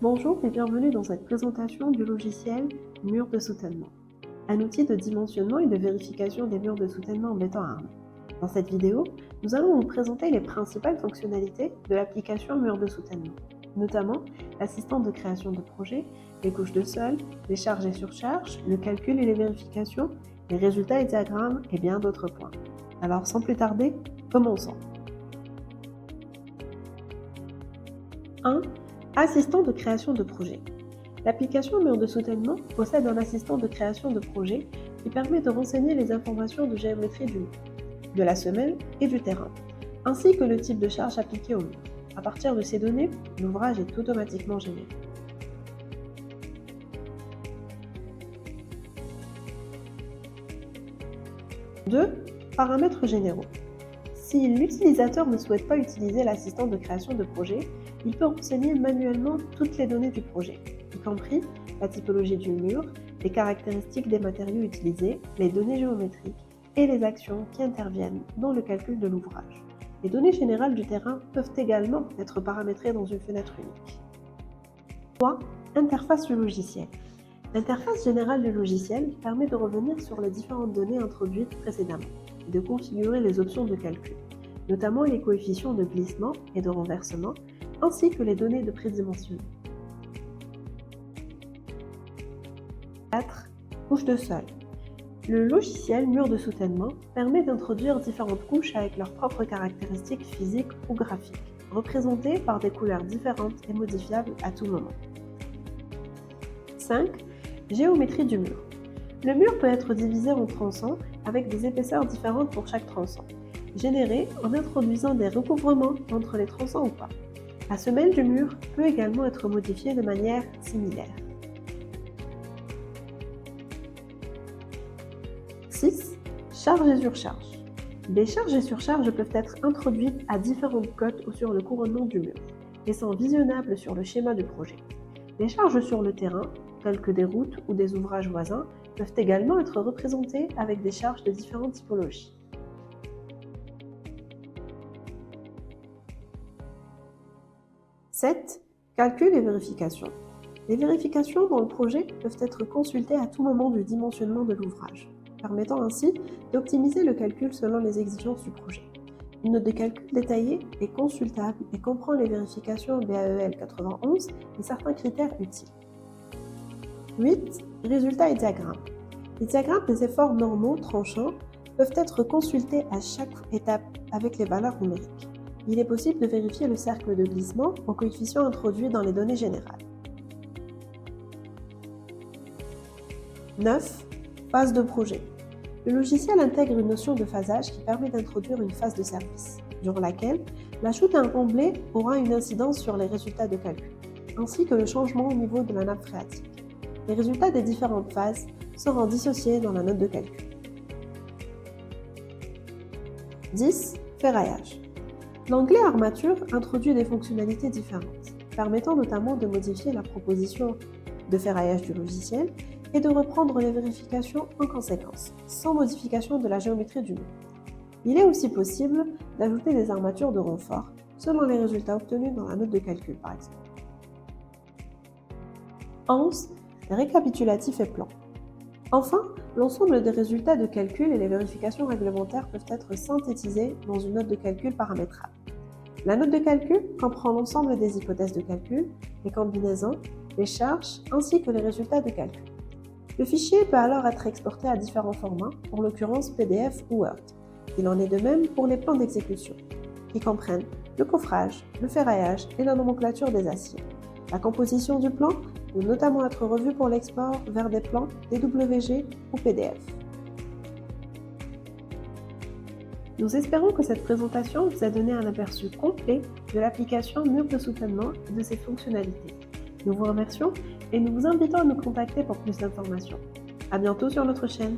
Bonjour et bienvenue dans cette présentation du logiciel Mur de soutènement, un outil de dimensionnement et de vérification des murs de soutènement en béton armé. Dans cette vidéo, nous allons vous présenter les principales fonctionnalités de l'application Mur de soutènement, notamment l'assistant de création de projet, les couches de sol, les charges et surcharges, le calcul et les vérifications, les résultats et diagrammes et bien d'autres points. Alors sans plus tarder, commençons. 1. Assistant de création de projet. L'application Mur de soutènement possède un assistant de création de projet qui permet de renseigner les informations de géométrie du mur, de la semelle et du terrain, ainsi que le type de charge appliquée au mur. À partir de ces données, l'ouvrage est automatiquement généré. 2. Paramètres généraux. Si l'utilisateur ne souhaite pas utiliser l'assistant de création de projet, il peut renseigner manuellement toutes les données du projet, y compris la typologie du mur, les caractéristiques des matériaux utilisés, les données géométriques et les actions qui interviennent dans le calcul de l'ouvrage. Les données générales du terrain peuvent également être paramétrées dans une fenêtre unique. 3. Interface du logiciel. L'interface générale du logiciel permet de revenir sur les différentes données introduites précédemment et de configurer les options de calcul, notamment les coefficients de glissement et de renversement, ainsi que les données de prédimensionnement. 4. Couche de sol. Le logiciel Mur de soutènement permet d'introduire différentes couches avec leurs propres caractéristiques physiques ou graphiques, représentées par des couleurs différentes et modifiables à tout moment. 5. Géométrie du mur. Le mur peut être divisé en tronçons avec des épaisseurs différentes pour chaque tronçon, générées en introduisant des recouvrements entre les tronçons ou pas. La semelle du mur peut également être modifiée de manière similaire. 6. Charges et surcharges. Les charges et surcharges peuvent être introduites à différentes cotes ou sur le couronnement du mur, et sont visionnables sur le schéma du projet. Les charges sur le terrain, telles que des routes ou des ouvrages voisins, peuvent également être représentées avec des charges de différentes typologies. 7. Calcul et vérification. Les vérifications dans le projet peuvent être consultées à tout moment du dimensionnement de l'ouvrage, permettant ainsi d'optimiser le calcul selon les exigences du projet. Une note de calcul détaillée est consultable et comprend les vérifications BAEL 91 et certains critères utiles. 8. Résultats et diagrammes. Les diagrammes des efforts normaux tranchants peuvent être consultés à chaque étape avec les valeurs numériques. Il est possible de vérifier le cercle de glissement au coefficient introduit dans les données générales. 9. Phase de projet. Le logiciel intègre une notion de phasage qui permet d'introduire une phase de service, durant laquelle l'ajout d'un remblai aura une incidence sur les résultats de calcul, ainsi que le changement au niveau de la nappe phréatique. Les résultats des différentes phases seront dissociés dans la note de calcul. 10. Ferraillage. L'onglet Armature introduit des fonctionnalités différentes, permettant notamment de modifier la proposition de ferraillage du logiciel et de reprendre les vérifications en conséquence, sans modification de la géométrie du mur. Il est aussi possible d'ajouter des armatures de renfort, selon les résultats obtenus dans la note de calcul par exemple. 11. Récapitulatif et plan. Enfin, l'ensemble des résultats de calcul et les vérifications réglementaires peuvent être synthétisés dans une note de calcul paramétrable. La note de calcul comprend l'ensemble des hypothèses de calcul, les combinaisons, les charges ainsi que les résultats de calcul. Le fichier peut alors être exporté à différents formats, en l'occurrence PDF ou Word. Il en est de même pour les plans d'exécution, qui comprennent le coffrage, le ferraillage et la nomenclature des aciers. La composition du plan peut notamment être revue pour l'export vers des plans DWG ou PDF. Nous espérons que cette présentation vous a donné un aperçu complet de l'application Mur de soutènement et de ses fonctionnalités. Nous vous remercions et nous vous invitons à nous contacter pour plus d'informations. À bientôt sur notre chaîne.